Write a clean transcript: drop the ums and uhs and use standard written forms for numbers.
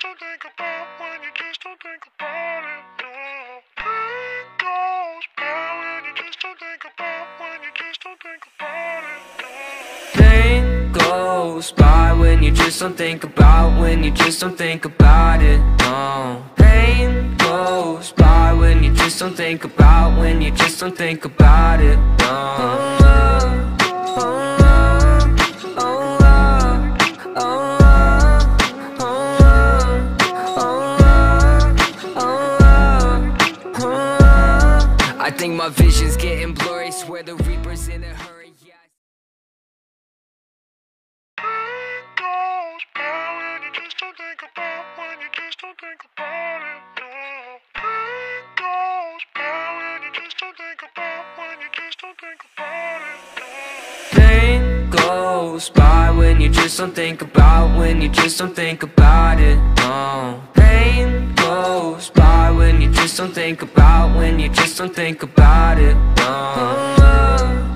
don't think about, when you just don't think about it, no. Pain goes by when you just don't think about, when you just don't think about it, no. Pain goes by when you just don't think about, when you just don't think about it, no. Pain goes by when you just don't think about, when you just don't think about it, no. I think my vision's getting blurry, swear the reaper's in a hurry, yeah. Pain goes by when you just don't think about, when you just don't think about it, no. Pain goes by when you just don't think about, when you just don't think about it, no. Pain goes by when you just don't think about, when you just don't think about it, no. Pain goes by when you just don't think about, when you just don't think about it, no.